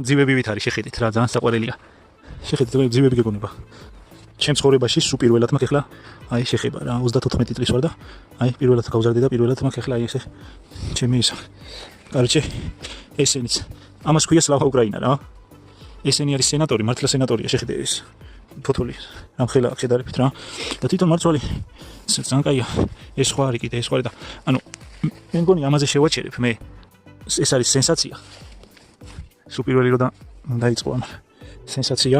ძივებივით არის შეხედეთ რა ძალიან საყვარელია შეხედეთ ძივები გეგონება ჩემს ცხოვრებაში სულ პირველად მაქვს ახლა აი შეხება რა 34 წლის ვარ და აი პირველად გავზარდე და პირველად მაქვს ახლა აი ესე ჩემი ისა კაროჩე ესენიც ამას ქვია სლავა უკრაინა რა ესენი არის სენატორი მართლა სენატორია შეხედე ეს ფოტოლი რამ ხელა შედარებით რა და თვითონ მარცვალი ძალიან კაია ეს სხვა არის კიდე ეს სხვა და ანუ მე მგონი ამაზე შევაჩერებ მე ეს არის სენსაცია სულ პირველი რო და დაიწყო ამ სენსაცია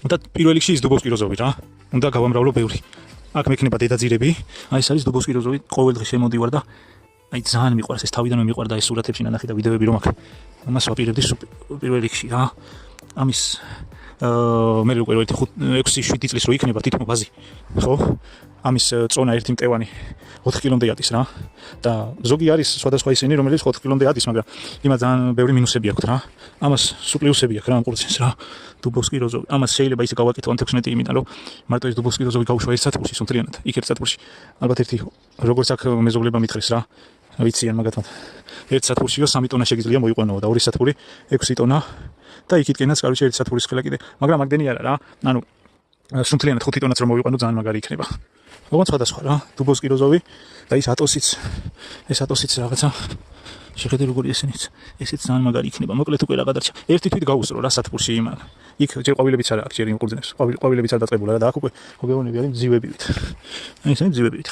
და პირველ რიგში ის დუბოვსკი როზოვი რა უნდა გავამრავლო ბევრი აქ მექნება დედაძირები აი ეს არის დუბოვსკი როზოვი ყოველ დღე შემოდივარ და აი ძალიან მიყვარს ეს თავიდანვე მიყვარდა ეს სურათებში ნანახი და ვიდეოები რომ აქ ამას ვაპირებდი პირველ რიგში რა ამის მე როგორ 6-7 წლის რო იქნება თითქმის ბაზი ხო ამის წონა ერთი მტევანი 4 კილომდე ადის რა და ზოგი არის სხვადასხვა ისინი რომელიც 4 კილომდე ადის მაგრამ იმას ძალიან ბევრი მინუსები აქვს რა ამას სულ პლუსები აქვს რა ამ ყურცენს რა დუბოვსკი როზოვი ამას შეიძლება ისე გავაკეთო 16 იმიტომ რომ მარტო ეს დუბოვსკი როზოვი გავუშვა ერთ სათბურში სულთლიანად იქ ერთ სათბურში ალბათ ერთი როგორც აქ მეზობლება მითხრეს რა ვიციან მაგათმა ერთ სათბურშიო 3 ტონა შეგიძლია მოიყვანო და ორი სათბური 6 ტონა და იქითკენაც კაროჩე ერთ სათბურის ხელა კიდე მაგრამ მაგდენი არა რა ანუ სულთლიანად 5 ტონაც რომ მოიყვანო ძალიან მაგარი იქნება ოღონდ სხვადასხვა რა დუბოვსკი როზოვი და ის ატოსიც რაღაცა შეხედე როგორი ესენიც ესეც ძალიან მაგარი იქნება მოკლედ უკვე რა გადარჩა ერთი თვით გაუსწრო რა სათბურში იმან იქ ჯერ ყვავილებიც არა აქ ჯერ იმ ყურძნებს ყვავილებიც არ დაწყებულა რა და აქ უკვე მოგეუბნები არის ძივებივით აი ესენი ძივებივით